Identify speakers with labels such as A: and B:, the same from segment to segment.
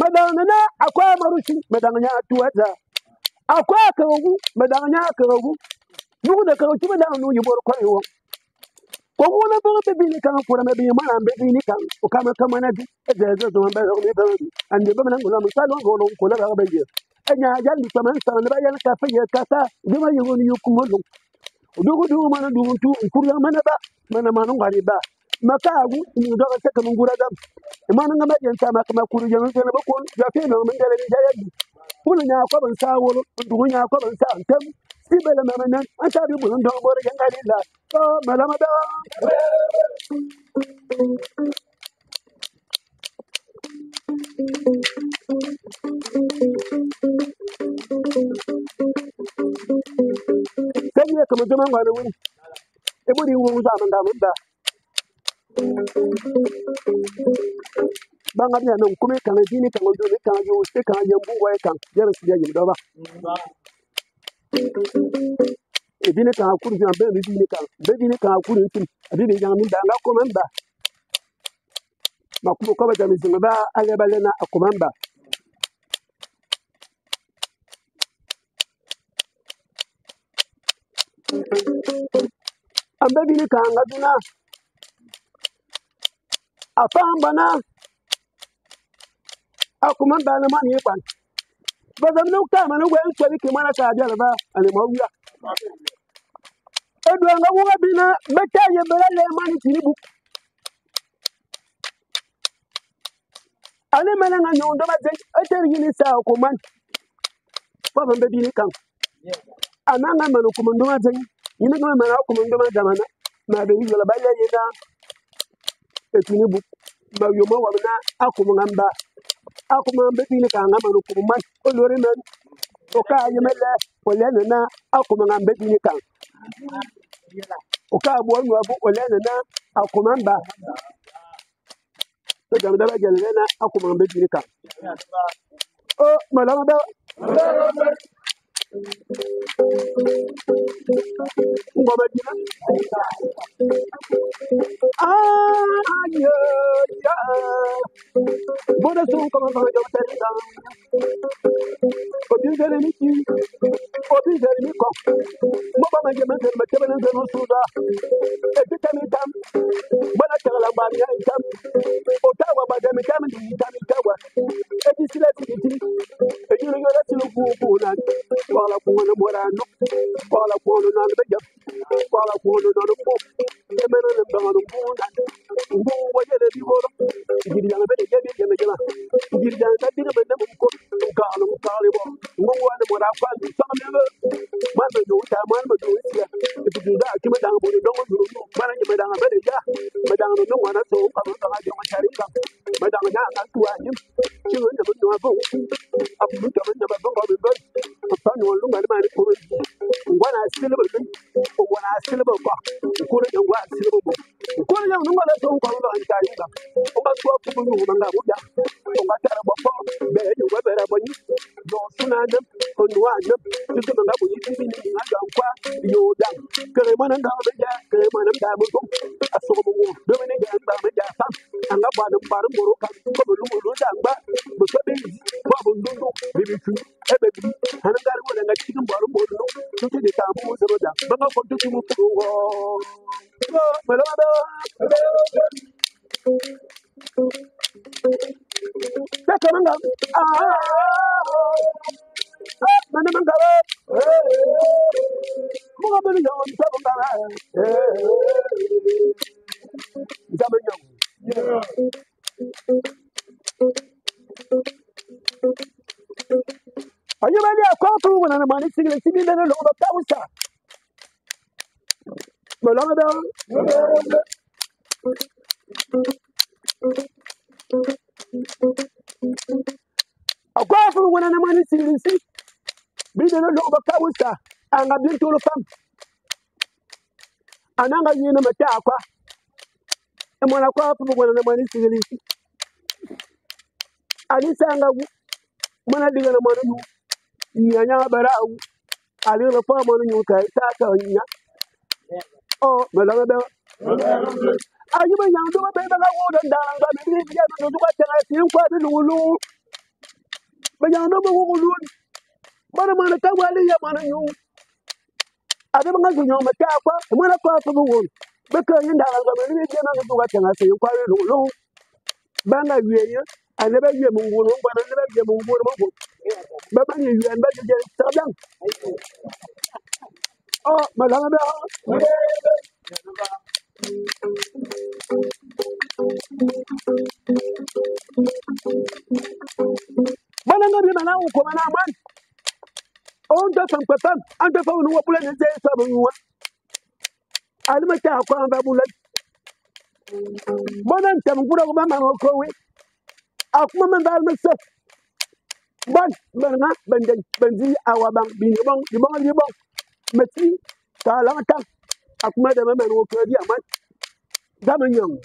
A: Medang na akwa marushi medang nya tuwaza akwa kawu medang nya kawu nugu da kawu medang nu yibor ko yo ko wona bo be bini kan pura me bi mana be bini kan o kama kama na di e je zo man be ro mi be ande be nan ngolo misalo ngolo ko la ba be enya jalli saman sa ne ba yal ka fa ye ka sa de ma yugo ni yukumo dugu mana dugu tu kurya mana ba mana manu ngari ba maka agu ni do ka ka mungura dam mana ngama yenta maka makuru jang se ba ko ya fe no men dele ni jayi kulu nya ko ban sa wolo dugu nya ko ban sa tam sibele mama nan anta bi bulun do bore jang ngari la ko malama da sanye kama jama ngwana wuri e buri wo za man da mun da banga bia non kuma kan dini kan ojo ne kan yo se kan yambu wa kan jere si yim do ba e dini kan akuru jan be dini kan akuru tin abi be jan min da nga ko man ba makubo ko ba jami zinga ba ale balena akomamba ambe dini kan ngaduna afamba na akomamba na mani ban bazam no ka manu gwen chebi ke mana ka jara ba ale mawuya edu nga wuga bina beta ye belale mani tinibu ale mena nga nyondo ba zen eter yini sa ko man fa bambe dini kan ananga manu ko ndo ma zen yini ko mena ko ndo ma jamana ma be yi la ba ye na etinibu ba yo mo wa na akumu ngamba akumu mbe dini kan nga manu ko man o lori men o ka yemele o le na akumu ngambe dini kan o ka bo nu abu o le na akumu mba to jam da ba jelle na akumu mbe dini kan o malama da ngoma dina ayo ya boda so ko ma ba jam tari Obizere miki, obizere miko. Moba manjemete matebele nzeno suda. Ekita mitam, bana chakala banya itam. Otawa badami tam di itam itawa. Ekisila titi, ekiro yola tilu kuuna. Wala kuuna morano, wala kuuna nana beja, wala kuuna nana mo. Emena nembanga numbuna. Ngu wajele biboro. Giri jana bede gebe gebe gebe. Giri jana tabira bede mumko. Ngalo ngalo bo. Ngu wane mora kwa nsamebe. Mwana do ta mwana do isia. Ebidu da kima dang bo ndongo duru. Mwana nyima dang bede ja. Medang no wana so kama kama joma charinga. Medang na tuwa nyim. Chiwe nyama no abo. Abu kama nyama bongo bebe. Pano lunga mani kuru. Ngwana silebe bin. Ngwana silebe kwa. Kuru ngwa silebe bo. Kuru yang lunga la so kama kama charinga. Ngwa so kubu no manga buja. Ngwa tara bo po. Be yo bere bo ni. Do sunadem. Onwa nem. Tutu manga bo ni tibi ni ngwa kwa. Yo dam. Kere mana ndabe ja. Kere mana ndabe bo. Asobo mo. Domine ja mba me ja sam. Anga ba dum barum boro kan. Ko lu lu dangba. Bo so be bo bo ndundu. Bibi tu. Ebe bi. Hanangari wala nga chikin barum boro no. Tutu de tamu mo zero da. Banga ko tutu mo ko. Malada. Takamanga. Mana mangala. Are you ready? Akôk when I'm on singing and singing and all of that. Akôk when I'm on singing and singing. Be the Lord of Tawsa, and I've been to the farm. And I'm going to make a and when I call when I'm on singing and singing. I didn't say when I didn't want to know. Barau, I little farm on you, oh, Malanga. Are you a young baby? I wouldn't down, but maybe you have to do what I see quite a little. But you know who will do. But I'm on a tawali, you. I don't know my tapa, and when I pass the wood. Because you know, I'm really going to do what I see quite a little. Banga, I never hear Mungo, but I never hear Mungo. But you and better get started. Oh, Malanga. Malanga, you know, come on. On the person, and the phone will play the day. I don't care how I'm bullet. But I'm telling you, I'm Okui. I'll come and I'll miss it. But, Benji, our bank, being among the bank, Meti, Talata, I've met a man who could be a man. Damn young.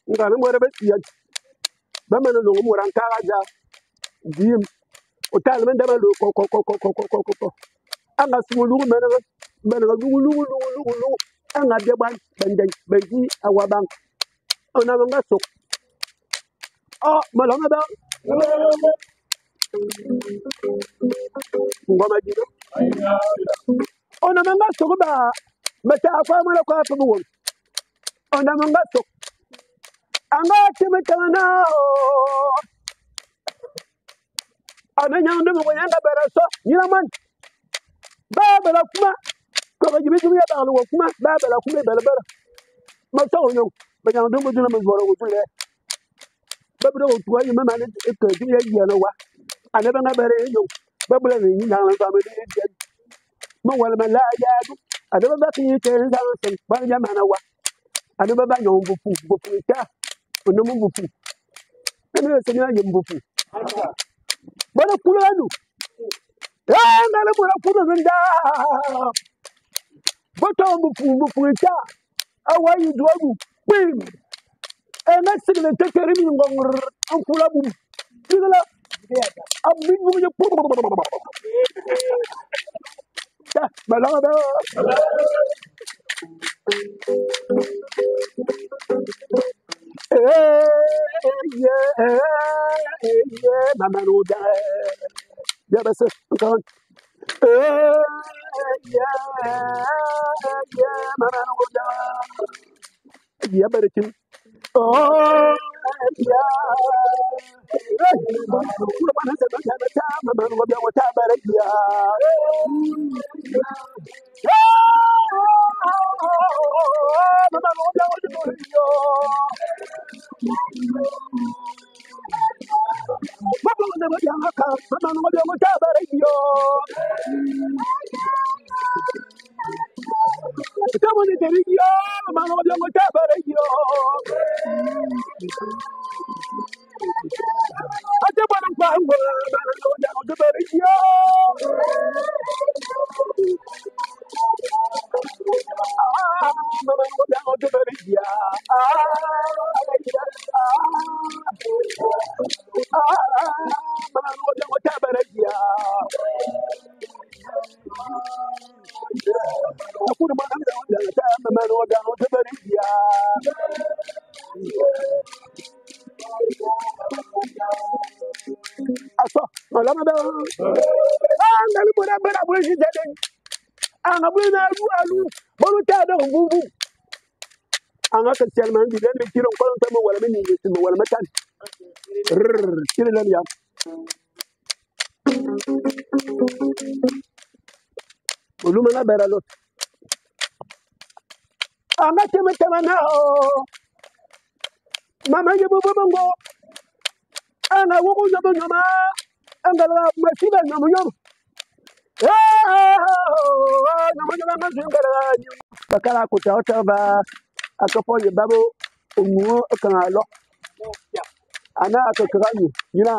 A: You got him whatever yet. Baman no more than Karaja, Jim, or Talman Devil, and a small woman, Lulu, and a Japan, Benji, our bank. On a vessel. Oh, Malanga. On a vessel, but I found a car for the one. On a vessel. I'm not Timitana. I don't know when I'm better. So, you know, man. Babel of Ma. Come on, you meet me about the work. Babel of me, better. My soul, but I don't know what to do. Babel, why you manage it to be a year. I never know you. Babel, you know, family. Well, my lad, I never got to eat anything. But Yamanawa. I never got no book. But no book. And you're saying I'm book. But a Pulanu. And I put them down. But I'm book. How are you doing? Win. And that's the take a ring on Pulabu. I'm being my lord. Yeah, Mama, yeah, that's it. Come on. Yeah, Mama, yeah, but it's oh, anga ka selman di den kiro ko to mo wala ni ni mo wala matan kire lan ya uluma na beralo anga tema na o mama ye bobo bongo anga wo ko yobo nyama anga la masiba nyamu nyamu nyamu nyamu mazingara bakala ko ta ba akapo ye babo omuo kan alo ana akakranyu yina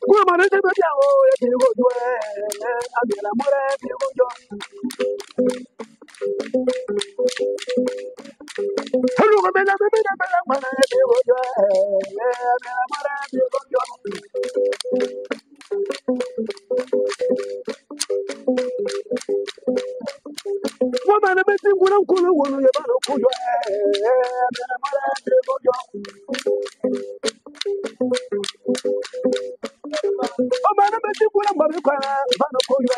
A: kwa mane te be ya o ye te go do agela more te go do hello be na mane te go do agela more te go do kwa mane be te ngura nkolo wono ye ba no ko do agela more te go do o mane be te ngura mbabe kwa ba no ko do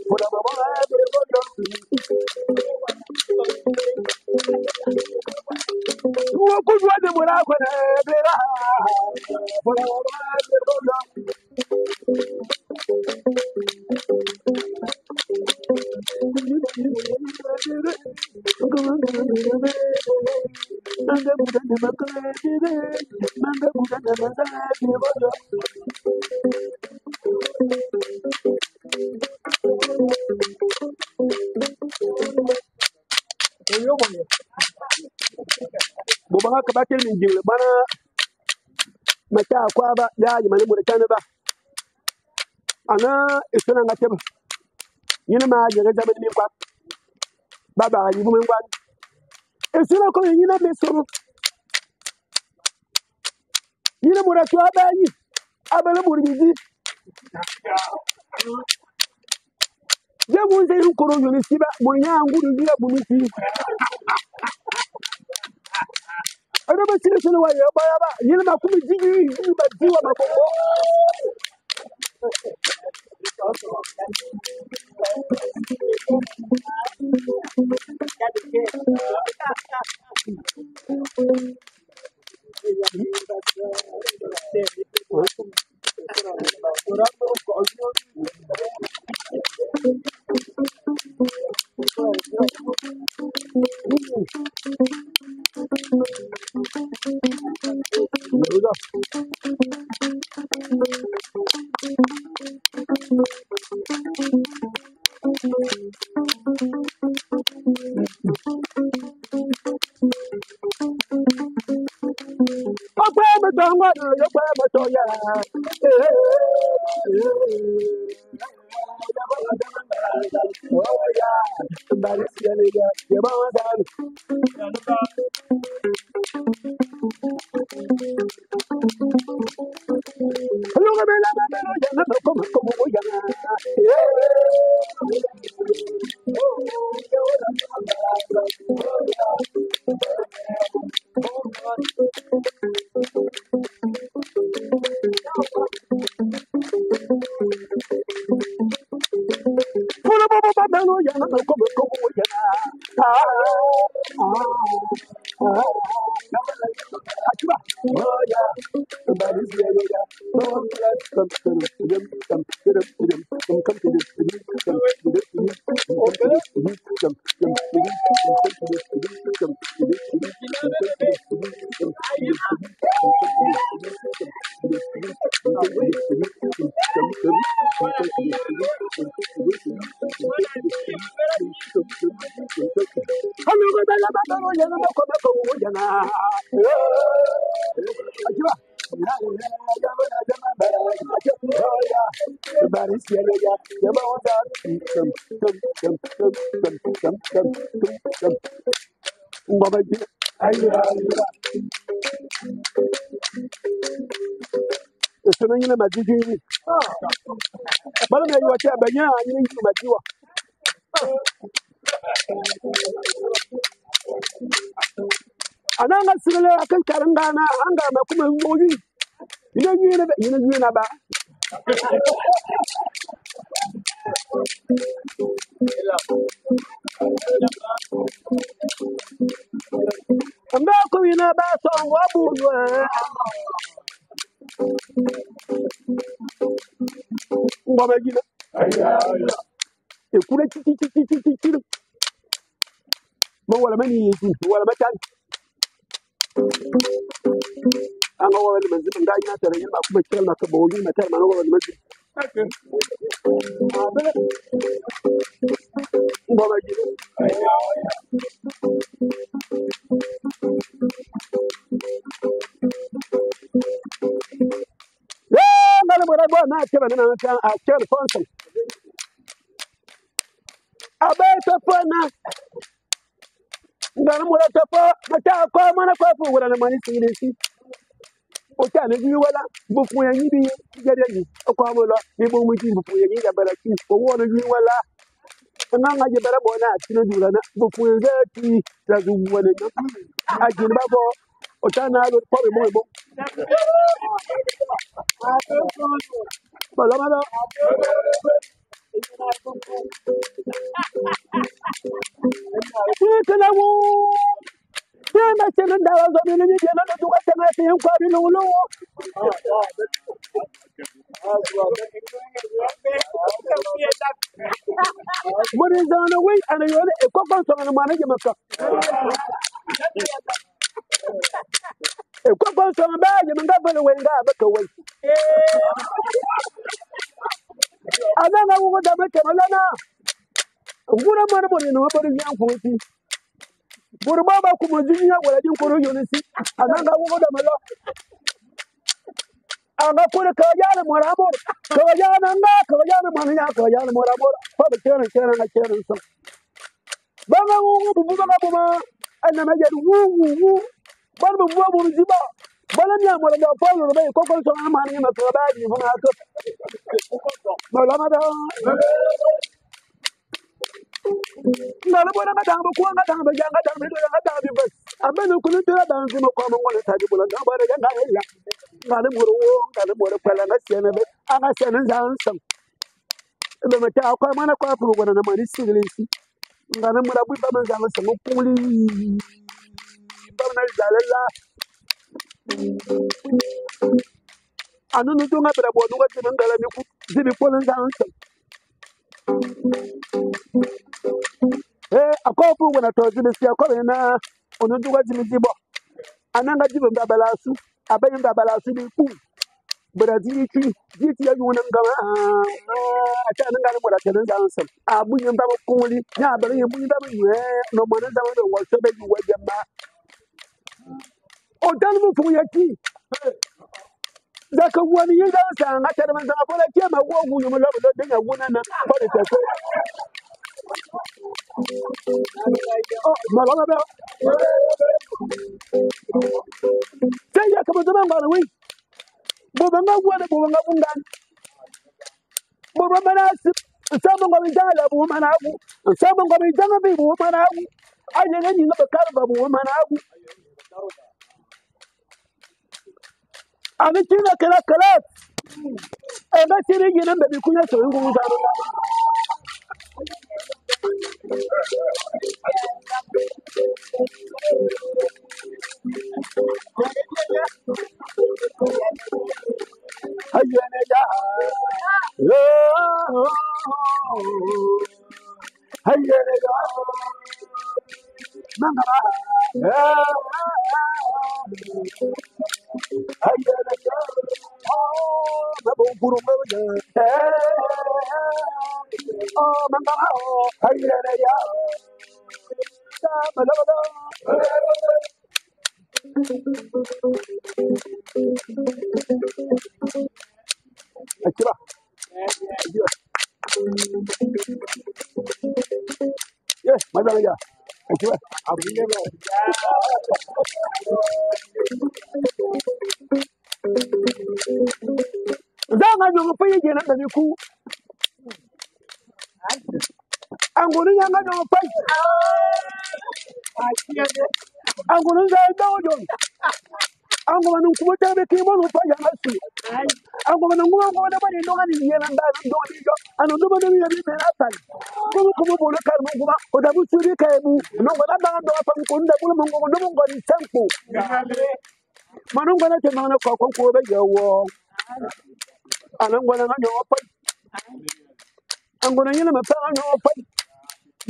A: for the mama te go do wo ko do de mura ko na be ra for the mama te go do bobanga ka bakel min jingle bana mata kwa ba ya yi mani mura tane ba ana isuna ngate ba yini ma je ga jabe mi kwa baba yi bu min kwa isuna ko yini me soro yini mura to ba yi abala mura mi ji je mun sai ru koro yoni siba mun ya nguru dira bunu ti ana ba sile sile wa ya ba yini ma kuma jigi ba jiwa ma ko Medang yo Mvet Oyeng oh ya kembali sekali ya 𝑵𝒌𝒂𝒓𝒆 hello jangan kamu jangan tuna nyina majiji bala me yo tia banya nyina nyina majiwa ananga sirele akan karangana anga ma kuma moyi nyina ba anga ko ina ba so wabu ngoma gina ekule titi mo wala mani yiti wala matan anga wala manzi ngai na tare ma kuma kiran ma ka bogi ma tar ma wala manzi ngoma gina ngale mo rabo na kira na kan a kira fonse abaita fona ngale mo rabo mata ko mana ko fu wala mani singirisi o ta ne bi wala bu fu yan yibi jere ni ko amolo ni bo mu ji bu fu yan ya baraki ko wona yi wala nga je bara bona tino dura na bu fu yan zati la du wala na ajin ba bo o ta na lo ko mo bo bala mala kana wo na tena ndawa zo ni ni na do ka tena ti kwa bi lo lo muri zana wi ana yo e ko kon so na mana je maka e ko kon so ba je nga bele we nga ba ka we ana na wo da ba ke malana ngura mana bo ni no ba ri yan futi buru baba ku mo jinya wala din ko yo ni si ana na wo da malo ana ko ka ya na moramo ko ya na nga ko ya na mana ko ya na moramo ko ba kera na kera so ba nga wo bu ba ma ana ma ya wu ba bu ziba bala ni amara da fa yo ba ko so na mana ni ma ko ba ni ma ko mala ma da ngala bona madang ko ngadang ba janga dang do ngadang bi bas amene ko ni tira dang mo ko mo ngone taji bulan da bare ga ngala ngala mo ro pala na sene be anga sene zan sam be mata ko mana ko apu bona na mari siglisi ngala mo rabu ba man zan sam puli ba na zalala anu nu dunga bra bo dunga tin ngala ni ku zibi ko zan sam Akôk wana to zibi si Akôk na onu dunga zibi zibo ananga zibi mbabalasu abayi mbabalasu ni ku Brazil jiti ya yuna ngama ata ngana mo da tenen dan sam abunye mbaba kuli nya bare ye bunye mbaba yue no mo na zaman do wo be yu wajama o dan mu fu yaki zaka wani yi dan san ata da man san ko la ke ma wo gu mu lo do de ya wuna na ko de ko ma lo ba sai ya ka mo zaman ngana wi bo ba nga wona bo nga bungan bo ba mana sama ngami jala bo mana agu sama ngami janga bi bo mana agu aje ngani ngaba karba bo mana agu ani tina kala e ba tiri gina be kunya so ngu za ro ayene ja ayene ja mangara ayene ja na bo puru me mangara ayene ja malabada Tsira yes Medang ya Tsira abine ba no pa ye na be ku angunu nyanga no pa angunu za do angunu ku ta be ki mo no pa ya na su angunu ngo da ba ni no ga ni ye na da do ni jo anu do ba ni ye ni na ta ko bo na kar mo ba o da bu su ri ka bu no ga da do pa ko nda bu mo ngo do mo ngo ni tempo manu ngana te mana ko be yo wo anan ngana nga no pa angunu ni ma pa no pa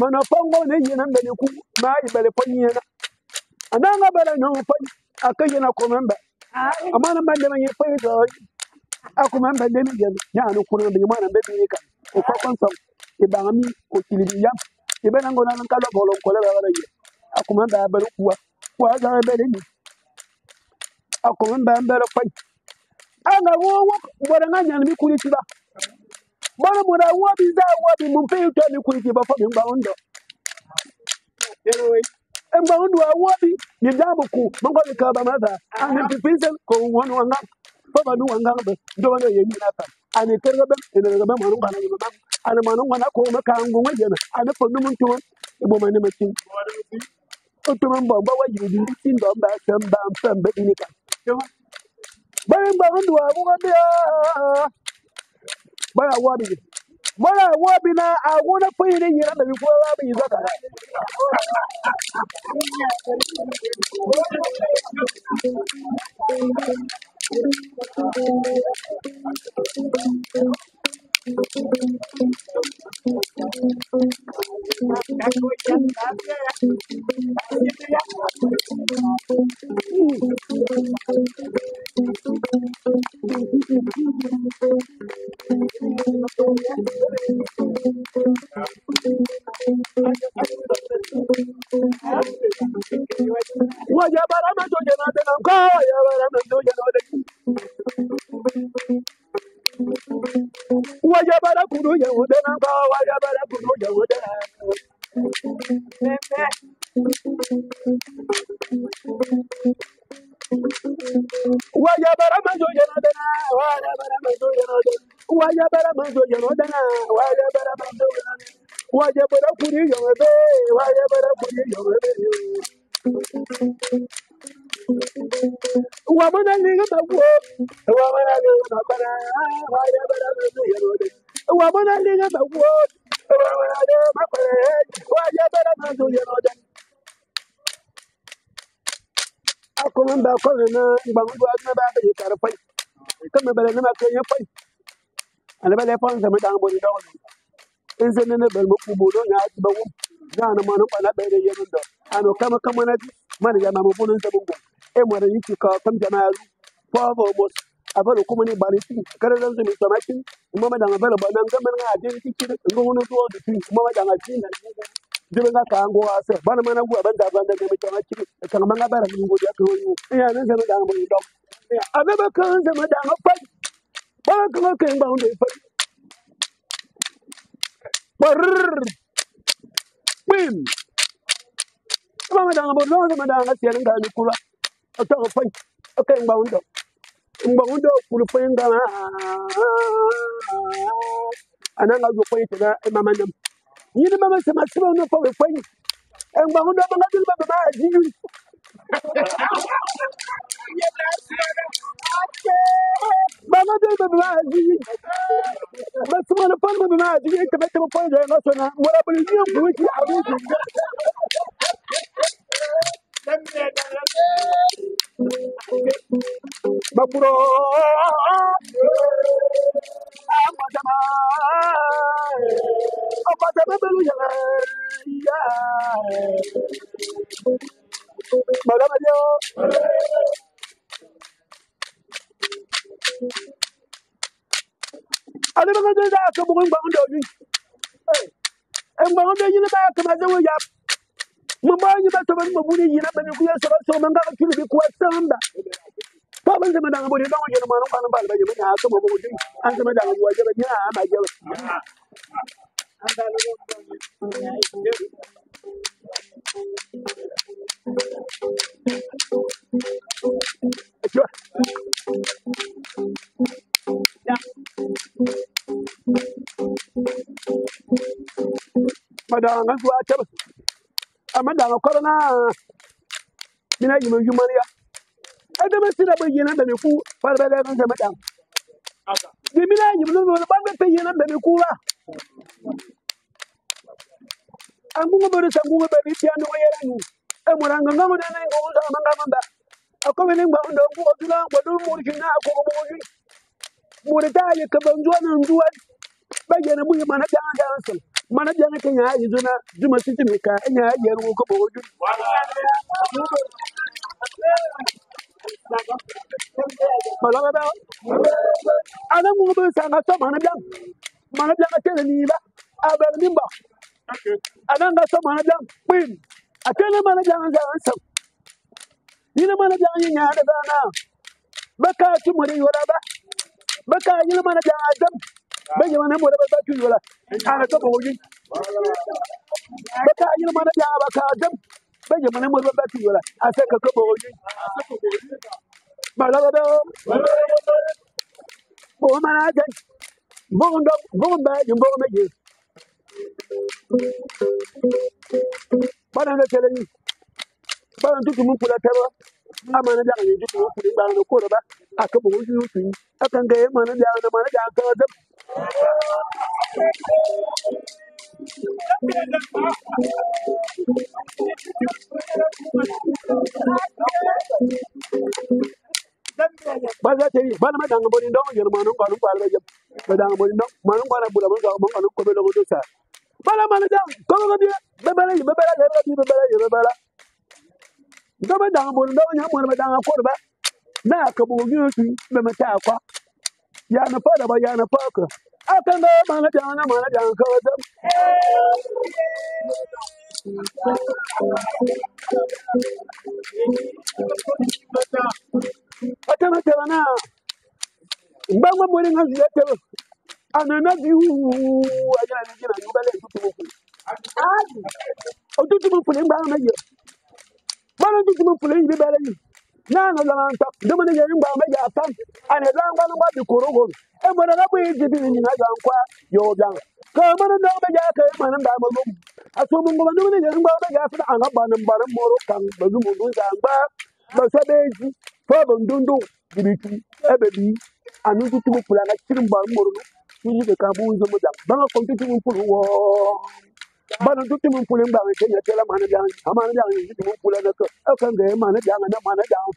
A: mana pa ngo ne ye na be ku ma yi bele pa ni na ananga bele no pa akaye na ko memba amana mande ma ye pa do akumamba de mi ya no kuno be mana be bi ka ko kon so e bangami ko kilibi yam e be nango nan kala bolo ko le ba ye akumamba ba kuwa za be ni akumamba mbere fa anga wo bora nganya mi kuli tiba bora mura wo bi za wo bi mu pe to mi kuli tiba fa mi ba ondo e ba ondo wo bi ni dabu ku mo ko ka ba maza an ti pinzel ko won wanga fa ba nu wanga be do na ye ni na ta ani kerga be ina ga ba manu kana ni ba ana manu kana ko ma ka ngu ma jena ana fa nu mun to bo ma ne ma tin o to man ba wa yi di tin do ba sam ba sam be ni ka ba ondo wo ga be ba wa bi mara wa bi na a wona fa ni ni na bi ko wa bi za ka wa ya bara ma to jena de na ko ya bara ma to jena de wa ya bara kuru ya de na ko wa ya bara kuru ya de wa ya bara ma to jena de na wa ya bara ma to jena de wa ya bara ma to jena de na wa ya bara ma to jena de wa ya bara kuru ya de wa ya bara kuru ya de wa mana ni ga wo wa mana ni ga bara wa ya bara ma to jena de wa mana ni ga wo wa mana ni ma bara wa ya bara ma to jena de akomanda ko na bangu na ba be kar pai kama bele na ko yen pai ana bele pon se medang bo ni do en se ne bel mo ku bo do nya ti ba wu na na mo no na be de yen do ano kama na man ya ma mo bo se bo e mo re yi ka kam jama po bo mo abalo ko ni bari ti kare dan se mi to makin mo ma dang bele ba nan ga men ga de ti ti ngo no do ti mo ma dang ti na jibe nga ka ngo ase bana mana gu abanda banda ne mi to makin kan ma nga bara mi ngo ya ko ya ne se medang bo ni do ana ba kan se medang pa ba kan kan ba unde pa brr pim ba medang bo no se medang ase nga ni kula to pa kan ba undo kulu pa nga ana nga go pa ita e mama nam ni de mama se ma se no pa pa en ba undo ba nga dil ba ba ji ba nga dil ba ba ji بس ما نفهم بما تجي انت بنت مفوز يا غصنا ولا باليوم قلت يا حبيبي مبروك اما زمان اما زمان بلو يا مالا مليو انا ما قدرت اكمل بقول دوجي ان بقول دوجي لا كما زو يا مما يبقى تبان مبوني ينا بني كويا سبا من قال كيلو بكوا سامدا طبعا زي ما دام بودي دام ينا ما نقول انا بالبا يما يا كما بودي انت ما دام واجب يا ما جاب Medang and Guachab. A Medang of Corona. Mina, you Maria. I never see a beginning than you fool, but better than the Medang. The Mina, you know about the Payan and the Kula. I'm going to be some baby piano. And when I'm going to go down, I'm coming in about the more you now. Muritaya Kabanjuan and Duan, Bayan and Manajan, Manajan Kenya is in a Juma City Mika, and I woke up. Malada, I don't want to say Manajan telling me that I remember. I don't got some Manajan Queen. I tell him Manajan answer. You know Manajan in Yadana. Baka to Muri, whatever. Baka, you know Manajan. Benjamin, whatever you will. And a couple of you. Baka, you know Manajan. Benjamin, whatever you will. I said a couple of you. Malada, Woman, Bone bag and bone again. But I'm telling you, but I'm just moving for that terror. I'm on a down and just putting down the quarterback. A couple of you see. I can get him on a down the manager. But I tell you, but I'm not going to do your man on Quality. But I'm going to put a monk on the Kobe of the side. But I'm on a down. Come on, Bebella. Come down, but no one down a quarterback. Now, a couple of years, 𝑵𝒌𝒂𝒓𝒆. Yana Pada by Yana Parker. I can go Manadana, I cannot tell now. Bama morning has letter. And another you, I got to oh, do you put him down again? Why don't you put him better? None of the Dominican Bama, and a long one about the Korogo. And when I wait to be in your young. Come on, man, and Dama. I told him, I'm doing it, and I'm about more come, but you will but Saturday, Problem Dundu, 𝑵𝒌𝒂𝒓𝒆, and you to put an accident by Moro. You the Kabu is a madam. Bang continue to pull war. But I'm looking for him down and tell a man down. A man down is to pull a look. I can get a man down and a man down.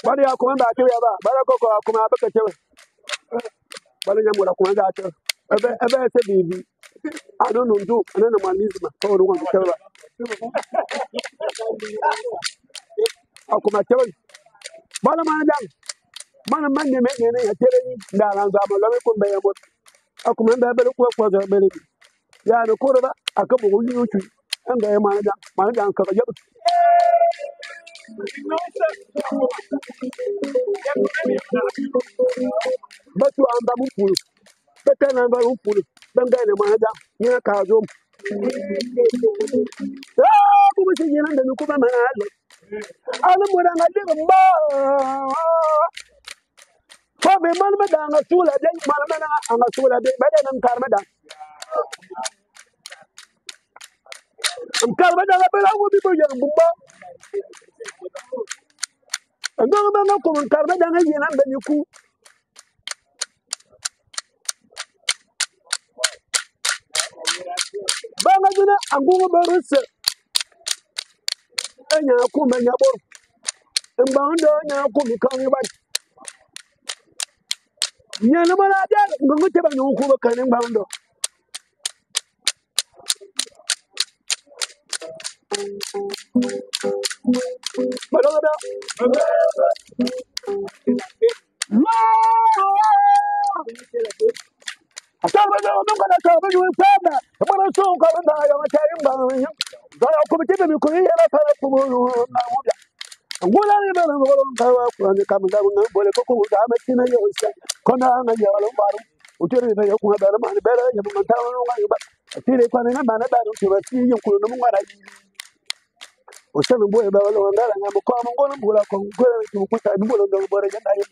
A: But they are coming back to you. But I go come out of the church. But I'm going to come back to you. I don't know, I don't know my needs. I don't want to tell her. I'll come back to you. But I'm down. Man, man, you make me a telling that I'm a local bear. I come back to work for the ability. Yeah, the quarter, a couple of you, and they're my down cover. But you are the fool. But then I'm a fool. Then my down near Kazum. Ah, who was in the Nkoghe? I don't know what I'm doing. For the man, Medang, a tool, a day, Malamana, and a tool, a day, better than Carmada. And Carmada, I will be for your Bumba. And no man, come on, Carmada, and then you cool. Bangazina, and go about it. And you come and your and bound on your cookie coming back. Yanamana, go to the Nkoghe coming bound. But all about I told you, I'm going to cover you in Panda. I'm going to soon cover by your Italian. But I'll come to you, Korea, and what are you going to go when you come down? But a couple of damage in your Kona and a yellow bottom. Who tell you that you have better money better, you can tell you. Tire kwa na bana ba no tuba ti yin kuro no mu ngara yi. O se no boy ba lo ngara ngam ko mo ngono bula ko ko tu ko ta du bolo do bore ja da yi.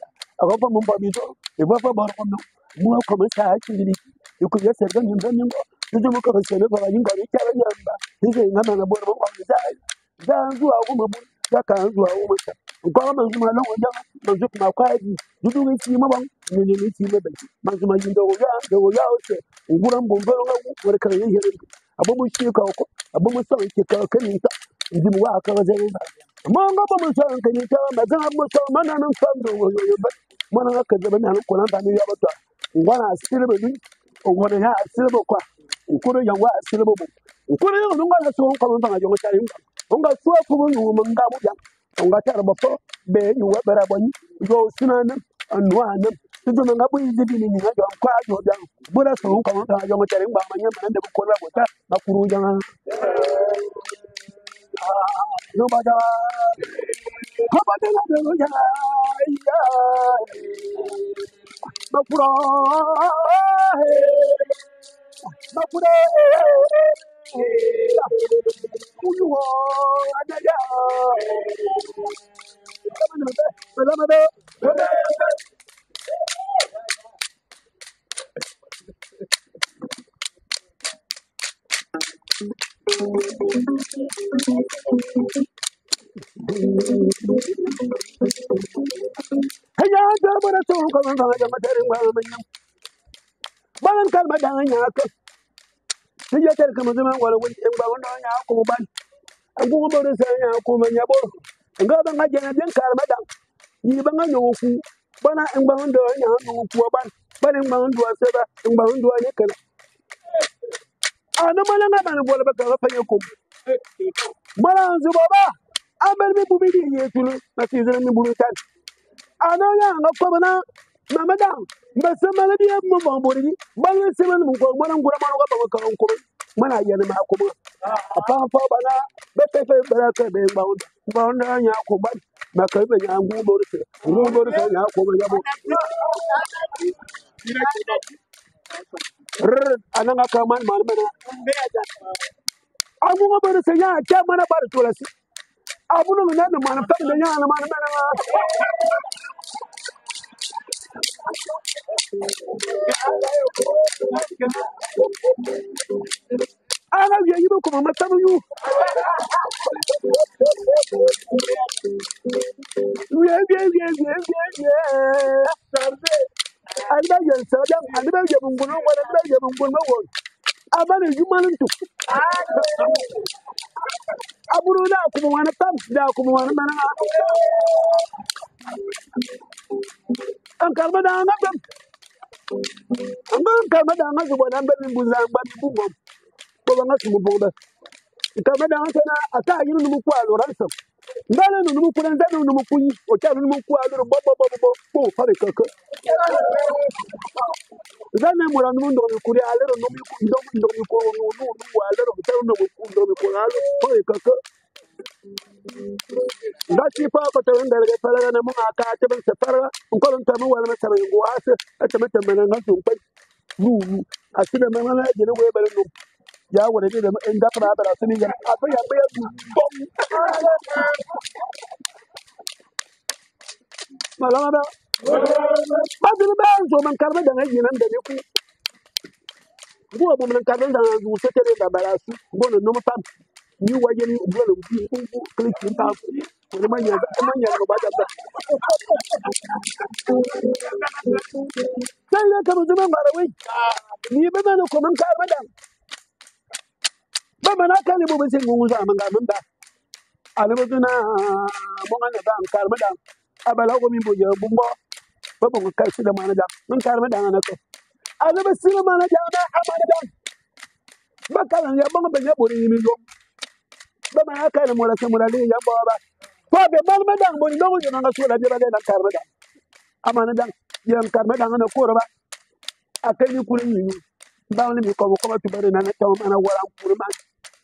A: Ako pa mo pa bi to. E ba fa bor ko no. Mu ko ma sa ti ni. E ku ya se ga ni ben ngo. Tu mo ko se no ba yin ko ni ta ba yamba. Ni se ngama na bor mo ko sa. Da zuwa ko mo bu. Da ka zuwa ko mo ta. Ko ma zuma lo wanda ma zu ma kwa ji. Du du ti mo ba ni ti me ba. Ma zuma yin do ya o se. Nguram bombero nga wor ka ye yere abo mo shi ka ko abo mo so ke ka ni ta ndi mo wa ka ze ba mo nga bo mo so ka ni ta ma ga mo so ma na nan fam do yo ba mo na ka ze ba na ko na ba ni ya ba ta ngwana asire ba ni o wona ya asire ba kwa ko ya wa asire ba ko yo no nga so ko ba ga yo ta yin nga so ko mo yo mo nga mo ya nga ta ba fo be ni wa bara ba ni yo sunana anwa na tudo nga bo yi bi ni nga yo kwa yo ya bura so ko ta yo mo tere ngba manya man de ko la bota na kuru janga no bada ko bada na de ya ya na kura na kura kuyu ho ada ya hanya da bura so ko ta yo mo tere ngba manya balan kalma da nya ka ti ya tere kama zama wala wani ngba wona nya ko ban an ko bo sa nya ko manya bo nga ba nga jena den kalma da ni ba nga nyoku bana ngba ndo nya no ku ban bana ngba ndo se ba ngba ndo ne kana ana mala nga ban bola ba ka fa yako mala nzu baba amel mi bubi di yetulu na ti zira mi buru tan ana ya nga ko bana mama da ba se mala di mo bon bori di ba ye se man mo ko mala ngura ma ko ba ka ko mana yana ma ko apa fa bana ba te fe baraka be ngba ndo nya ko ban ma ka be nya ngu bori se nya ko ba ya bo ana nga ka man mana abu nga bari se nya cha mana bari tola si abu no na no mana fam de nya na mana ana ye yibo ko ma tabu yu ye sarbe alba ye sadam alba ye bunguno wala alba ye bunguno wo abane jumanin tu aburu da kuma wani tam da kuma wani mana an kalma da an gam an kalma da an zubo da ban buzan ban bubo ko ban su mu boda kalma da an sana ata yin mu ku aloran sa ngale nu mu ku dan nu mu ku yi o ta nu mu ku aloro bo ko fare kaka zane mu ran mu ndo ku ri aloro nu mu ku ndo ku nu aloro ta nu mu ku ndo ku aloro fare kaka ngati fa ko to ndal ga fara na mu aka ta ban safara ko lon ta mu wala ma tabe go asa ta mata mana ngasu ko nu asida mana je ne go bare no ya wore da inda fara da su ni ya afa ya ba bom malama da ba dinu ba so man karba da ngi nan da ne ku go bo man karba da zu se tere da bara su go no no pam ni waje ni go no ku klik ta ko manya no ba da sai ne ka mu zama bara wai ni ba mana ko man karba da ba mana ka ne bo bin ngungu za man ga man ba alibuna mo ngana da karba da abala ko mi bo je bu mbo ba bo ka shi da mana da man karba da na ko aliba sina mana da na amana da ba kala ya ba ba ya bo ni mi yo ba ma ka ne mo la se mo la ni ya bo ba ko be mal ma da bo ni do ni na so la de ba da karba da amana da yan karba da na ko ba akai ni kuri ni ba ni mi ko tu bare na ta mana wala kuri ma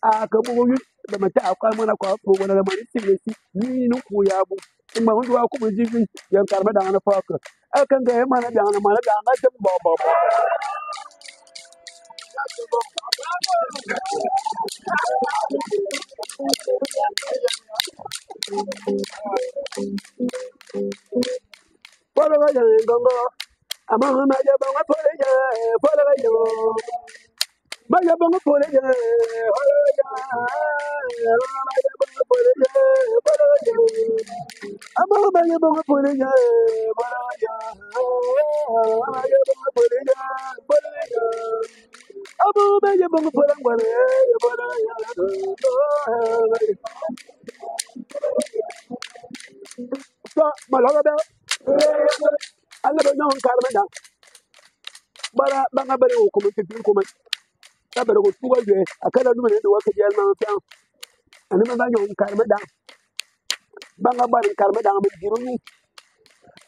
A: aka bo ni da mata akwai mana ko wala da mari silesi ni ku ya bu in ma hundu ku bu jiji yan karba da na fa ka akan ga mana da na ta ba Follow the Engong. Among my young follow you. My young follow you. Among my young follow you. So, my lord, I never know Carmena. Bara banga bare ko kuma tafi kuma ta bare ko tuwa je akala dum ne do ka jel ma ta ani ma banyo karma da banga bare karma da ma jiru ni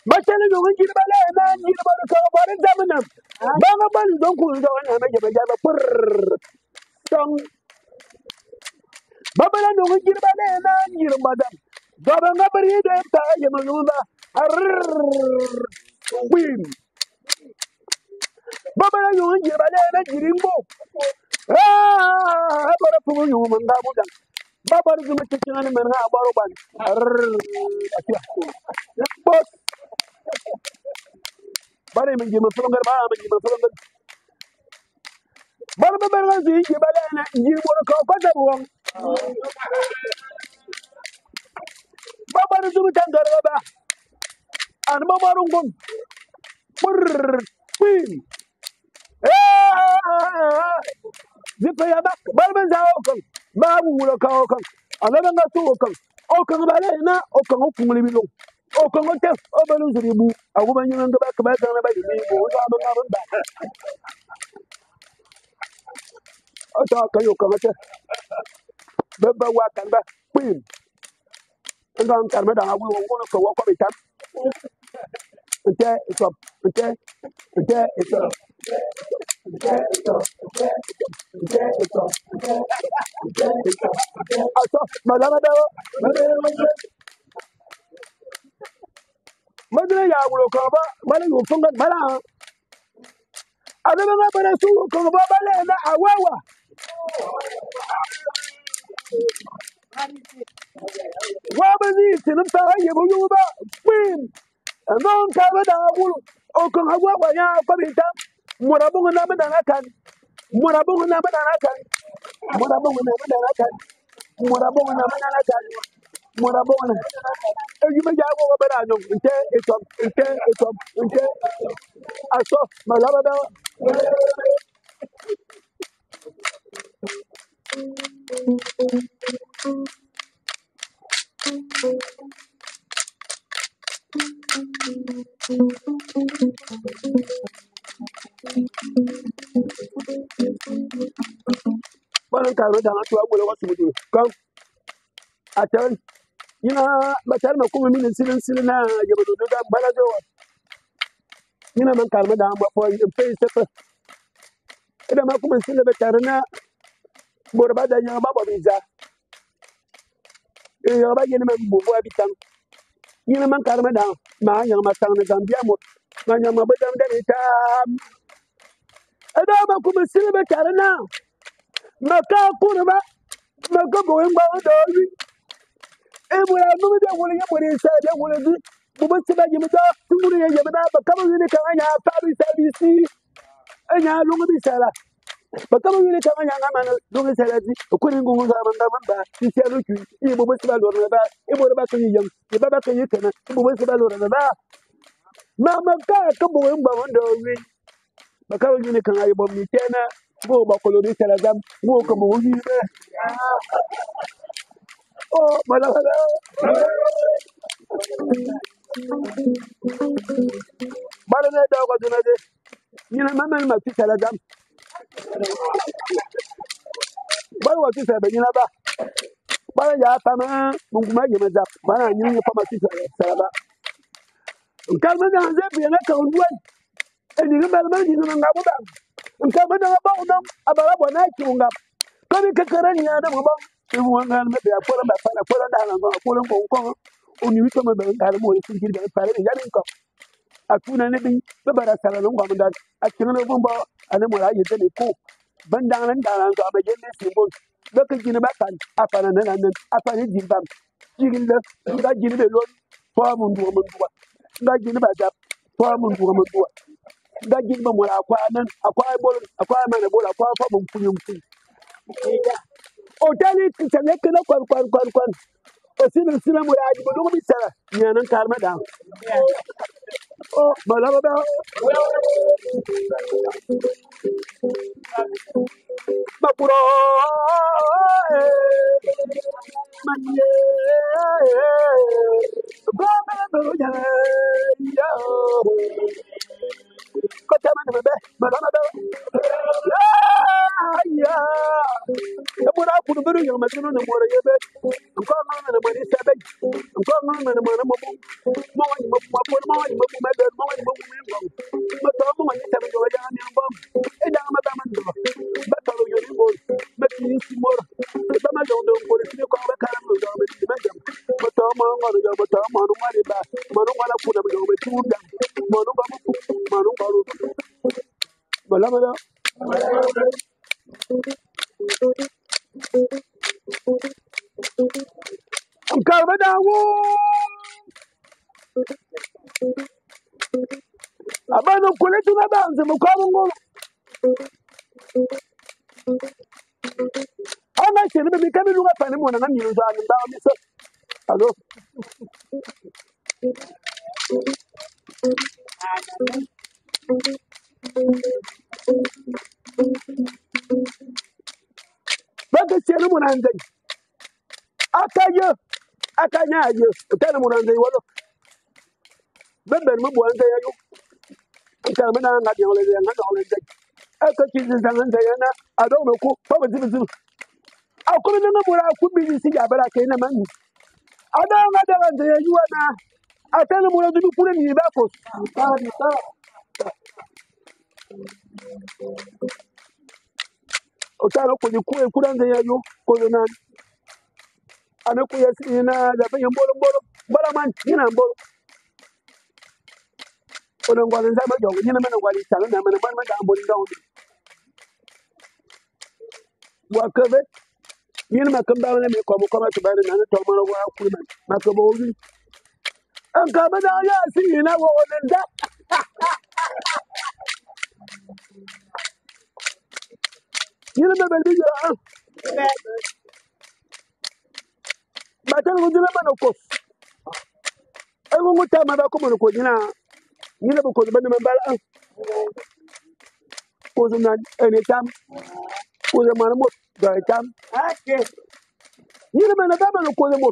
A: ba tele no ngi bale na ngi ba ko bare zamana banga ban don ku do wani ma je ba pur tong babala no ngi bale na ngi ba da do banga bare de ta je ma lula ar win babala no ngi bale na jirimbo bara fu ñu manga bu dan babar gi ma ci ci ngani men nga baro ban bos bare mi ji ma fu ngar ba ma ji ma fu ngar bar ba bar nga ji bale na ji mo ko ko da won babar gi ma tan gar ba an ma maru ngom pur queen zipa ya bak bal ban za okon ba bu lo ka okon ala nga tu okon okon bale na okon ku ngli bi lo okon te o balu zuri bu agu ban nga ba ka ba ka ba ni bu za ma nga ba o ta ka yo ka te ba wa kan ba queen ngan kan ma da agu ngo ko ko bi tan nte stop nte stop aso madama dawo madina ya wulo ko ba bala yu funga bala adama ba bala su ko ba bala na awawa wa ba ni tinum ta haye bu yu ba queen non ka ba da wulo o ko hawa ba ya ko bi ta murabu na ba da kan murabu na ba da kan murabu na ba da kan murabu na ba da kan murabu na e ma jago ba da no nte aso malaba da balan ka ro da na tuwa gole wasu mutu kan atan ina batar ma kuma min silin na yaba do da bala do ina man karma da ba fo in fe sefa ida ma kuma silin batar na borba da nya ba biza e ya ba yin man bu wa bitan ina man karma da ma nya ma tan na gambia mo ma nya ma badam da ta ida ma kuma silin batar na maka kurba maka bo ngba do yi e bu la mu de wole yamore sa de wole du bu ba siba yi mu da tunguru ye yaba ba kama yini kan anya fa bi sa bi si anya lu ngi sala ba kama yini kan anya ngama lu ngi sala di ko ni ngungu ga ba si se lu ki e bu ba siba lo na ba e bu ba kan yi yam e ba kan yi kana e bu ba siba lo na ba ma ka bo ngba do yi ba kama yini kan ayi bo mi tena go ba ko lo di sala dam go ko mo yi be oh mala bala ne da ko dina de ni na mama ma ti sala dam bala wa ti sa be ni na ba bala ya ta na nguma ye ma zap bala ni ni fa ma ti sala ba kalma da ze bi na ka unwan e ni ga bala ni na ngabu ba kalma da ba unam abara bo na ki ungam ko ni ka karan ya da mo ba e mo ngal me be akora ba fa akora da na ko ko oni wi to ma be ngal mo ni tin ba fa ni ya ni ko akuna ne bi be bara sala no ngam da akina no bomba ane mo la yete ni ko Bandang and Dalan, I'm a generous symbol. Look at Ginabakan, upon an island, upon his income. Jigin the Gina Lord, Farm woman, that Ginabata, Farm woman, that Ginba acquirement, acquirement, a farm from oh, tell it, it's a neck and a quan. A single cinema, I don't be Sarah, Yan and Carmada. Oh, Malabada. Mapuro. Abano kuletu na banze mukamungu. Ana chini bibi kami lunga pani mwana na miuza ndawa miso. Alo. Baka chini mwana nze. Akanya ayo. Utana mwana nze walo. Bebe mbu nze ayo. Anta mena ngadi ole ngadi ole nze. Aka chizi nze yana. Ado mko papa zibizu. Akulu nanga mwana akubi si ya baraka ina mani. Ada ngada nze ayo na. Atana mwana nze kule ni bako. Utana kujikuwe kula nze ayo kolona. Ana kuyasina da bayan bolo bala man yana bolo ona ngwala nzama jongo nyina mana ngwala itana na mana man da amboni ndawo wakabe nyina makamba wala me ko ko ma tubare na to mara wa kulman makabo wi an ka bada ya sina wo wannan da nyina me belbi ya batal ko dina mana ko ay ngo ta ma ba ko ko nyina ba ko bana man bala ko zuna ene tam ko ze mana mo da tam ake nyina mana da mana ko ze mo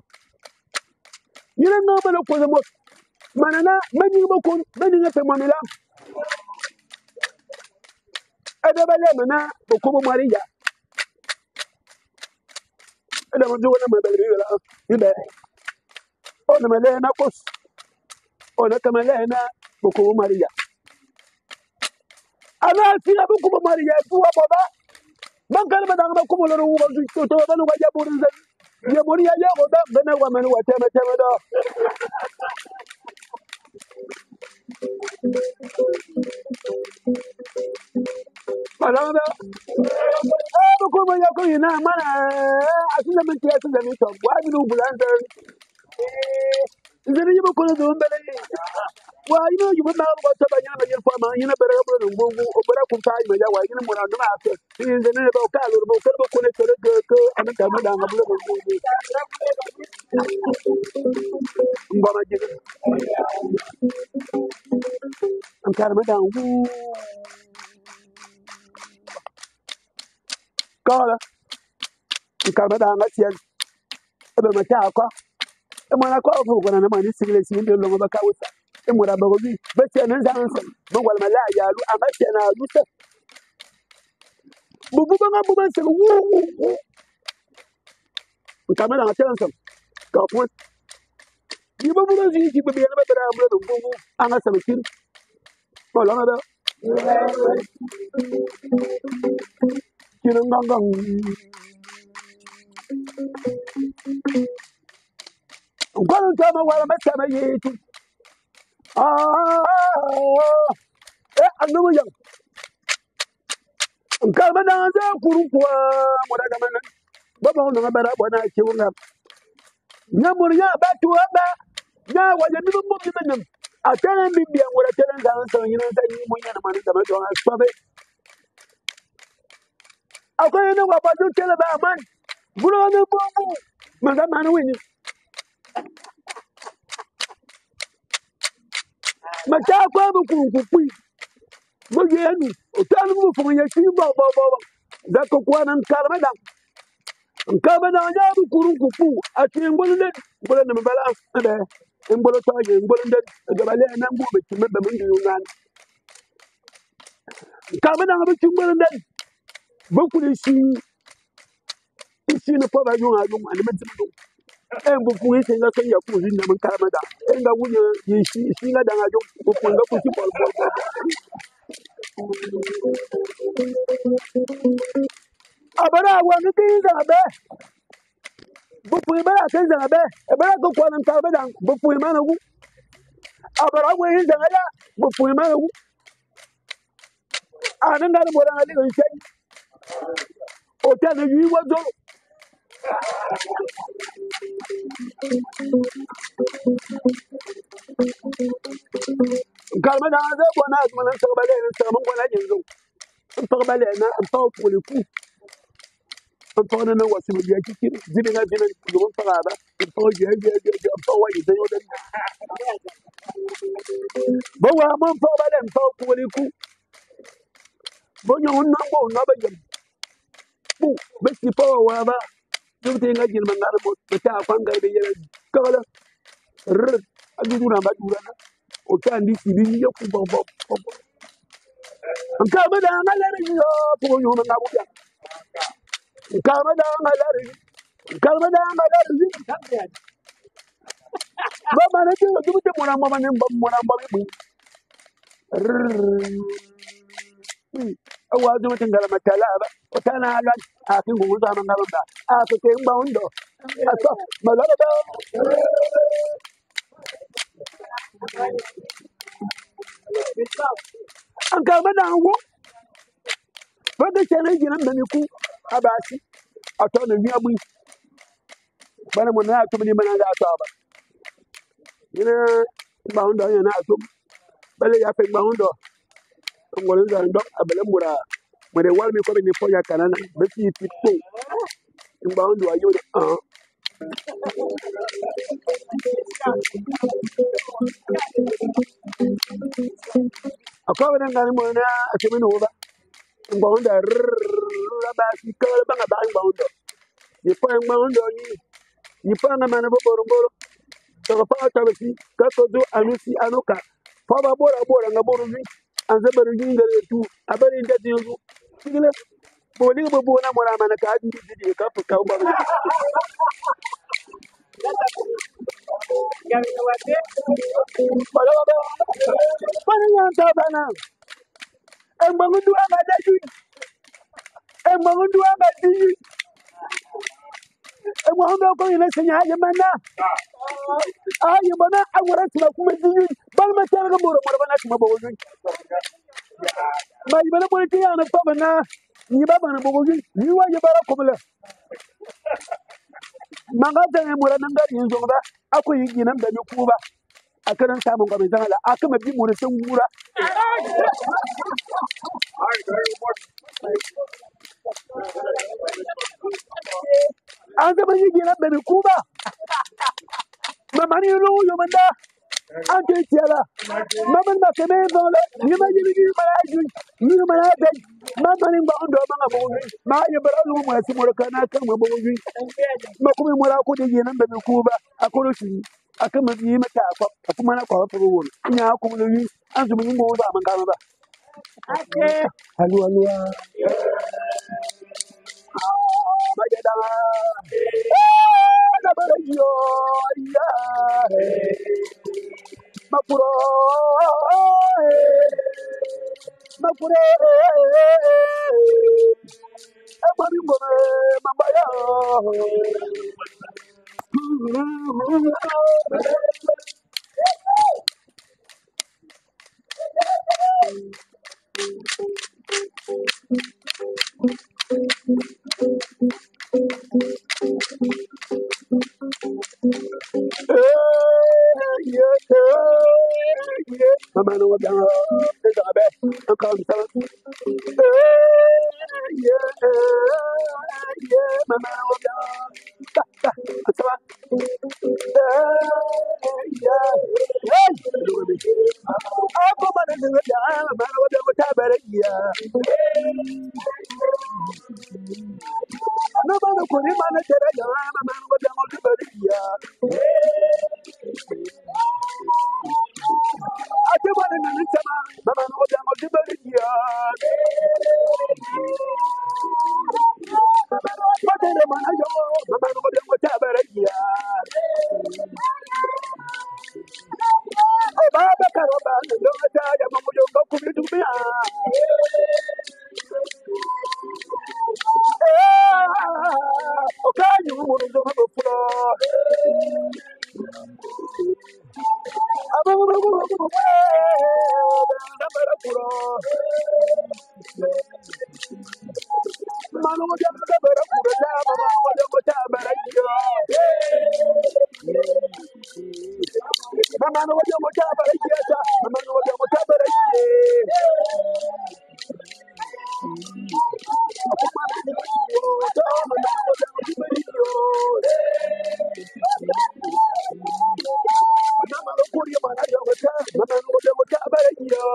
A: nyina no mana ko ze mo mana na mani ba ko mani ngata mamila ada bale mana ba ko mariya ada mo jona ma bale wala ibe ona male na kos ona kamale na ba ko mariya ana sina ba ko mariya tuwa baba man kan ba da ba ko lo ru ko to ba no ga jaburin zai ya buri ya go da bana wa man wa tema da Malanga ko ba ya ko ina mana asina min tiya asina min to wa bi no bulanda zeri yi ko do mbele wa ino yu ba ko ta ba nyana yin fama yin bere ko no ngungu o bere ku ta ma ya wa yin mo na no ma se yin de ne ba ka lo ko ne tere ko an ta ma da ngabule ko ngungu ngoma ji an kar ma da ngu kala kar ma da ngasiya ebe ma ta ko e mo na ko ko na ma ni sigle si inde lo ba ka wusa e mo da ba ko bi ba se nan zan san mo wal ma la ya lu ama se na lu se bu ba bu ba se wu kar ma da ngasiya san ka ko yi ba bu ba ji ba bi na ba da am lo ngu anga sa kin ko la na da kin ngang Ngwala ntama wala masama yetu. Anu yang. Nkare danza kurukwa muraga mana. Baba ona bara bona kiwunga. Nyamuriya batu aba. Nya waje mi mu mi menyam. Atana bibi ngora tana danza nyina sanyi munya na manu dama to aspabe. Akoye ne wa badu tele ba man. Bulo ne bobu. Maga manu wini. Mata kwa bu kurukupui. Mugeni. Otanu mu funya kimba baba. Zako kwa nan karmada. Nkare danza kurukupu. Ati ngolende. Ngolende mbala ade. Ngolo taje ngolende. Gabale na ngube kimbe mundu yunan. Nkare danza ngolende. Beaucoup ici ne peuvent pas jouer à l'homme, à l'homme. Un beaucoup ici, il y a un peu de temps, Canada. Un gars où il ici là dans la joie, beaucoup de gens qui parlent. Ah ben là, on est dans la baie. Beaucoup de gens dans la baie. Et ben là, donc on est dans beaucoup de gens. Ah ben là, on est dans la beaucoup de gens. Ah non, on est dans la ligue. Autant de lui, oiseau. Calme dans la bonne âge, mon intervalle, c'est mon bon âge. Intervalle, un peu pour le coup. Un peu de nous, c'est bien qui dit les gens qui vont faire là. Un peu de bon, mon intervalle, un peu pour le coup. Bon, on n'a pas de bon, mais c'est pas ouais, bah. Tout est là, il m'a dit, mais t'as pas engagé les gens. Comment là? À du jour, on va du jour. Autant dit, il y a beaucoup de bon. Encore dans la région, pour nous, on a beaucoup. Encore dans la région. Encore dans la région. Baba na jiyo dubute mwana mama ne mwana mama bi. Awa dubute ngala matala ba. Otana ala akin gugu za mangala ba. Afike ngba undo. Aso malala ba. Anka bada ngo. Bada chene jina mbeni ku abasi. Atona wi abu. Bana mo na atumni mana ga ataba. Ina ngba undo yana atum. Bale ya fe ngba undo. Ngolo za ndo abele mura. Mure walmi ko ni foya kanana. Beti tipo. Ngba undo ayo Akôk ne ngani mo na atumi no ba. Ngba undo ba si ko ba nga ba ngba undo. Ni po ngba undo ni po nga mana bo boro. To pa ta besi ka to do anusi anuka. Pa ba bora nga boro ni. Anze bari ni ngale tu. Abari ndati yuzu. Sigile bo ni bo na mo na mana ka di ka fu ka ba. Pani nyanta bana. Embangundu amadaju. Embangundu amadi. Embangundu ko ina senya ya mana. Ayi bana awara tuma kuma dini. Bal ma tara ga moro bana tuma bo wujun. Mai bana bo tiya na fa bana. Ni ba bana bo wujun. Ni wa ya bara ko bala. Manga da ne mura nan gari yanzu ba. Akwai yi nan da ni ku ba. Akaran samun gaban zangala. Akama bi mu sun gura. An zama yi gina da ni ku ba. Mamani lo yo manda. An ke Tsira. Maman ba keme zola. Ni ma yi ni maraji. Ni maraji. Mamani ba ondo manga bo ni. Ma ya bara lu mu asi mura kana kan bo ni. Ma kuma mura ko de gina da ni ku ba. Akoro shi. Akama bi mata ko kuma na ko fa wo. Nya ko lu ni. An zuma ni mo ba man ka ba. Hallo. Medang. Yo ya. Mapuro. Abari ngome mambaya. Mama no ga ga be come so yeah mama no ga so yeah ako mana ga mama no ga ta bare yeah no mana ko ni mana tere ya mama no ga ta bare yeah ate mana ni sama mama no ga ta bare yeah Padere mana yo mama no ga ta bare yeah Baba karoba ndo ya mama yo ko kubitumia Okani umuntu ndo mabufuro Abo Mano mo jam ka bara pura ta mama mo jam ta bara yo Mama no jam ta bara yo ta mama no jam ta bara yo Mama no kuri mana jam ta mama no jam ta bara yo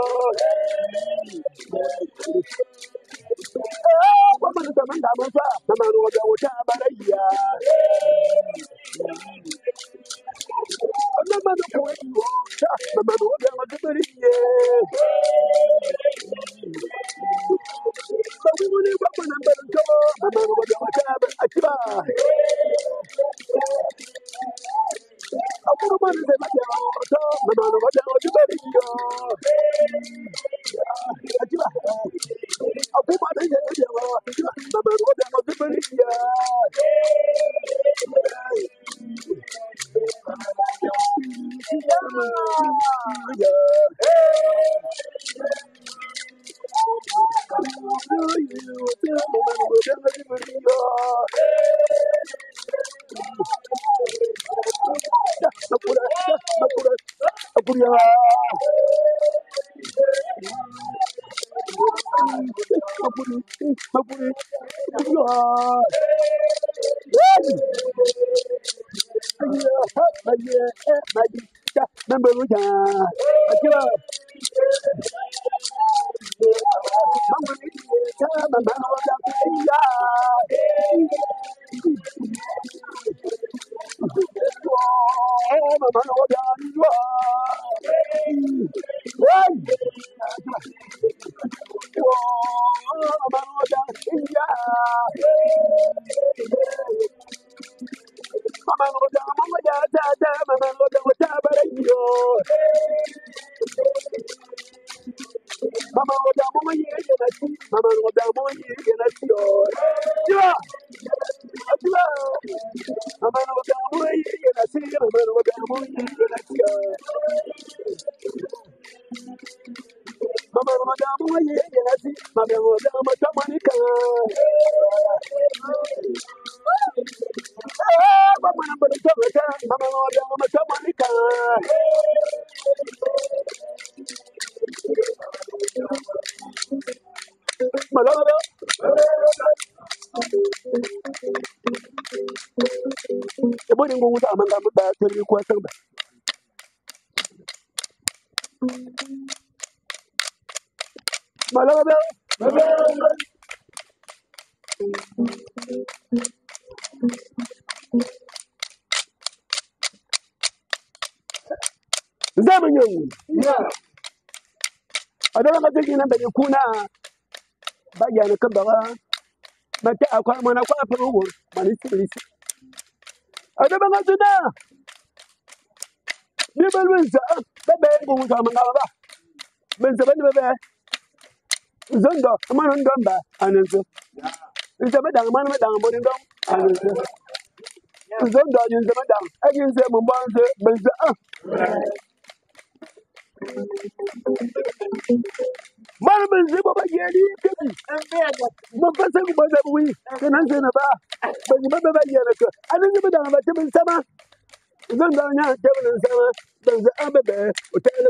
A: Mama no jam ta mama no jam ta bara yo Mama no kuri mama no jam ta bara yo Sabuni baba na bara yo mama no jam ta bara yo Aku mana se mati auto, mama no mati auto beriyo. Aku mana se mati auto, mama no mati auto beriyo. Ada nga tegi na bani kuna ba ya na kan ba ba ta akwa mana kwa fa ruwo mani sirisi ada ba nga tuna ni ba lunza ba ba ngo ta manga ba ben sa bani ba zondo mana ndomba anenzo nza medang mana medang bo ndom anenzo zondo nza medang aginze mo banze benza Mana benze baba yeli kebi mo fasa ko baza wi kenan se na ba ba ni ba ba yela ko anan ni medang ba te ben sama zondo nya te ben sama dans un bébé, au tel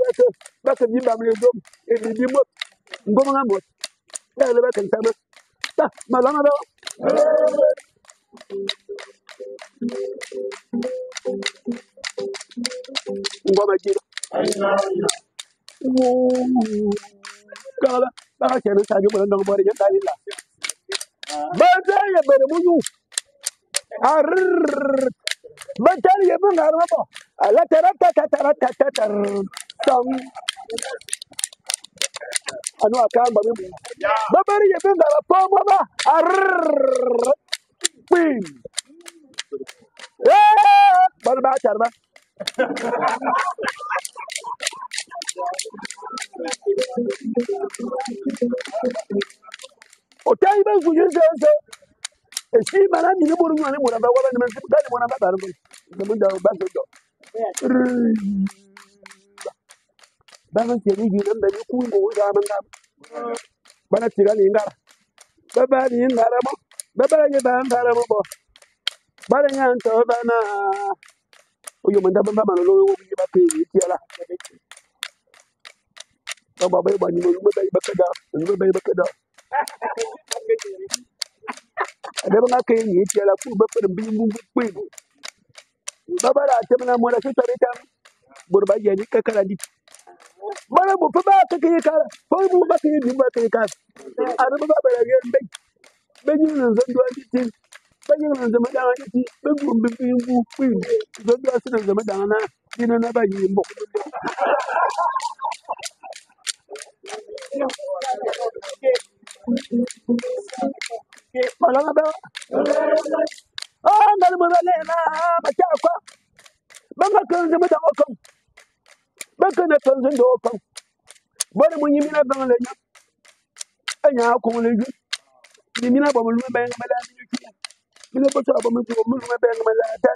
A: bac de bam les hommes, et les dimot, Ngoma mot, tel le bac en sama. Ta, malama da. Ngoma jira. Kala, ba ka na ta ju ba ndong bori ta ila. Ba ta ya ba mu yu. Ar ba ta ya ba ngara ba. Ala tara ta ta tara ta ta tar. Sam anu aka ba mi. Ba bari ya ba ngara pa ma ba. Ar pin. Ba ba tar ba. O ta yi ba ku yin se. Si mana ni buru ni mo na ba wa ni ma si ba ni mo na ba ba ro. Mo da ba so do. Ba man ti ni nan da ni ku ngo ga man ga. Bana Tsira ni ngara. Ba ba ni ngara mo. Ba ba ni ba ngara mo bo. Ba ni nyan to ba na. O yo man da ba ma lo wo ni ba ke ni ti ala. Ba ba ba ni mo ba ba ka da. Ni ba ba ka da. Ada ba ka ni ti ala ku ba pa bi mu ku. Ba ba la te na mo la ki ta ta. Bur ba ye ni ka kala di. Mana bu fa ba ka ke ka. Fa bu ba ke ni ba ke ka. Ada ba ba la ye be. Be ni na zan do ni ti. Be ni na zan da ni ti. Be bu bi bu ku. Zan do asin zan da na. Ni na ba yi mbo. Mala ba. Ah, ngal mo la na ba ta kwa. Ba ka kan zan da okon. Ba ka na kan zan da okon. Ba ni mun yi mina ban la nya. Anya ko le ju. Ni mina ba mu lu ba ngala ni ki. Mina ba ta ba mu lu ba ngala ta.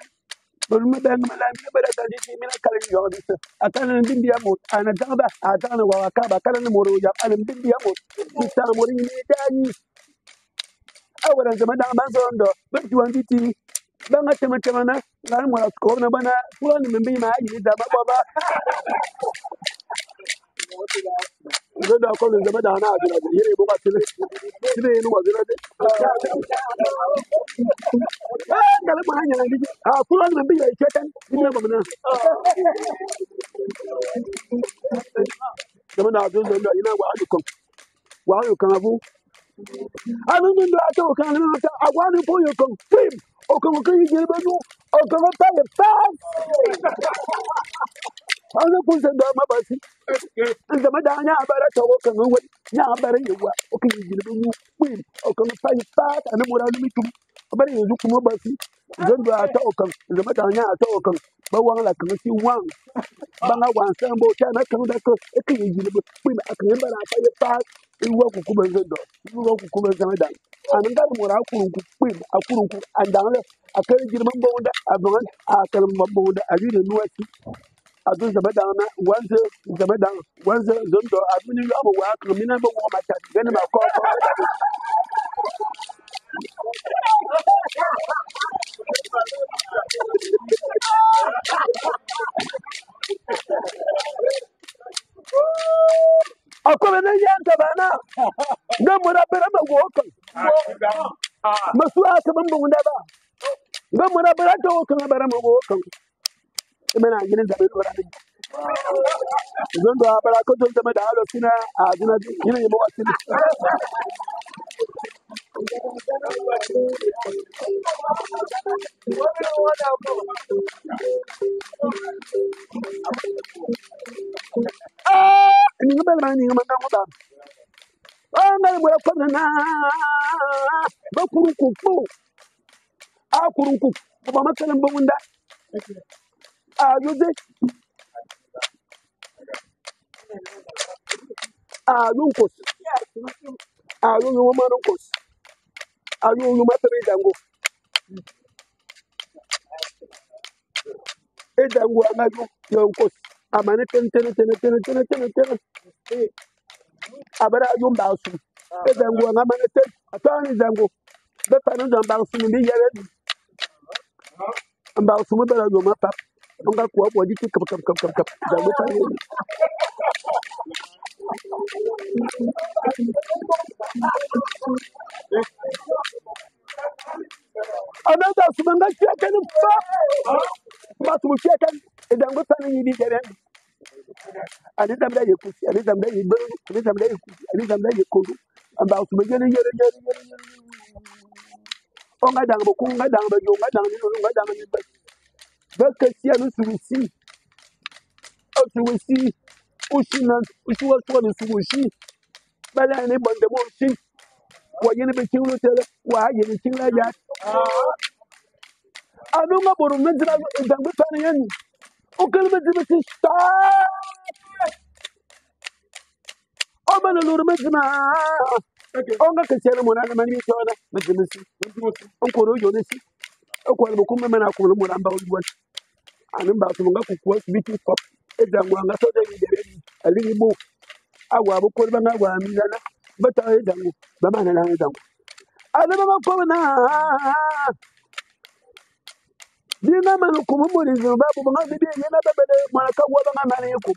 A: Lu ba ngala ni ba da ni ki mina kala ni yo di. Atana ni biya mo ana daba atana wa ka ba kala ni mo ro ya ana biya mo. Ki ta mo ni ta ni. Awara zama da ban so ndo. Ba tuwan ti ba nga tema tema na ngal mo ko na bana ko ni mbi ma yi da ba ba. Ngo da ko zama da na ajira ni re bo ka tele. Tele ni wa zira de. Ngal ma hanya na ndi. Ko ni mbi ya chetan ni na ba na. Zama da zo ndo ina wa yu kan abu. Anu ndo ato kan na ta agwa ni po yu kan. Tim o kan ko yi je ba nu o kan ta le pa. Ana kun san da ma ba si. Zama da nya bara to ko kan wai nya bara yawa o kan yi ba nu tim o kan ta le pa ana mo ra lu mitum. Bari yanzu kuma ba si. Zan da ta o kan zama da nya ta o kan ba wan la kan si wan. Banga wan san bo ta na kan da ko e kan yi ba tim akan bara ta le pa. Iwa ku kuma zan da. Iwa ku kuma zama da. Anan ga mo ra ku tim akurun ku andan akan girman bonda aban akan bonda ali da nuwati adun zama da na wanzu zama da wanzu zan da abin ya mu wa kan mina ba wa mata gani ma ko akwai nan yan ta bana ga mu da bara ma go kan masu aka ban bonda ba ga mu da bara to kan bara ma go kan imana ginin da bai dora ne zan da bara ko to zama da halo sina a dina ina yi mawa sina ni ga bel ma ni ga man da ba ngal mo ko na ba kurun ku a kurun ku ba makalan bonda a yuze a yunkos a yunyo manunkos a yunyo matare dango e dango amagu yunkos amane ten abara yumba su e dango amane ten atani dango be panan dan ba su ni yere mba su mo bela yuma pap Onga kwa kwa diti kap. Jango tani. Another sumanga chicken fa. But we chicken. Jango tani ni jeren. Ani tamda yekusi. Ani tamda yibu. Ani tamda yekusi. Ani tamda yekodu. About sumanga yere. Onga dang boku. Onga dang boku. Onga dang ni. Onga dang ni. Vacancy anu suwisi. Suwisi. Ushinan. Ushiwa suwa suwisi. Bala ni bande mo shi. Wa yene be chiwu tele. Wa yene chingla ya. Anu ma boru mezra dangu tani yani. Okal mezra si sta. Oma na luru mezra. Onga kesere mo na mani chona. Mezra si. Onkoro yone si. Okwal boku me na ko mo ramba ulwa. Anu ba so nga ku ko biti stop. Edangu nga so de ni. Ali bo. Awa bo ko ba nga wa mi na. Bata edangu. Ba ma na edangu. Anu ma ko na. Dina manu kumu muri zuba bu nga bibi yana babele mwana ka wa nga mani ku.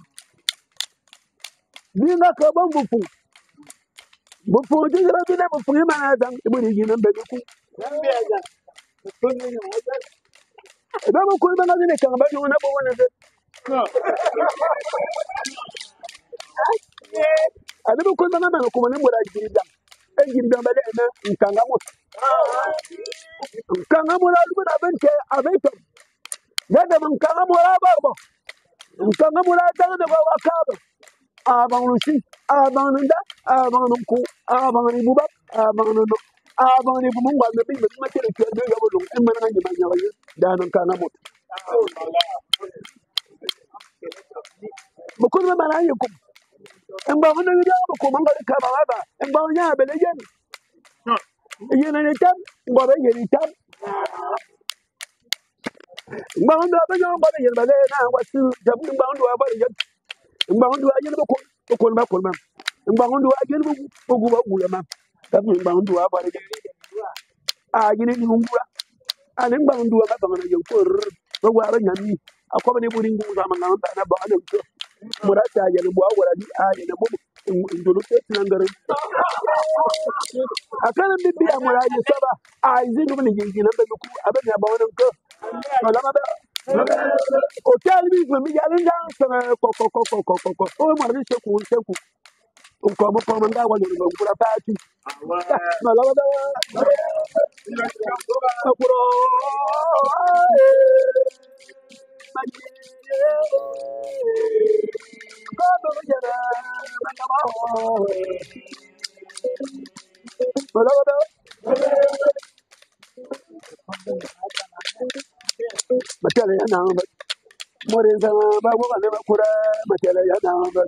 A: Dina ka ban bufu. Bufu dina bile bufu mana dan muri gina bebe ku. Eba ko ko banga ne kan ba yo na bo wona de. Aba ko banga manu kumu ne mura gida. En gida bale na nkanga mo. Nkanga mo la lu na benke abeto. Yada nkanga mo la barbo. Nkanga mo la dan de wa kaba. Abang Lucy, abang Nunda, abang Nungku, abang Ribuba, abang Nuno, abang Ribumba, the big material to do your and Mananga, down on Kanamut. Mukuma Malayakum, and Bavana Kumanga Kababa, and Bavana Belayan. Yen any time, but any time. Mount Abayon, but I was still jumping bound to Abayan. Bound to Ayan, Mbangundu ageni buguba ulama tabu mbangundu abale ageni ngungura ane mbangundu abanga na yonkor bagwara nyami akoba ne buri ngungu ama ngamba na banga nko murata ya ne bwa wala di aye ne bubu ndulu tetangare akana bibi ya muraje saba aizi ndubu ne jingi na beku abanya banga nko alama ba hotel bi mi ya linga ko o marri sheku Nkoghe nga wa nyoro ngura pati. Na la da. Akuro. Kodo jara mangaba. Na la da. Matele ya na ba. More za ba wa ne makura matele ya na ba.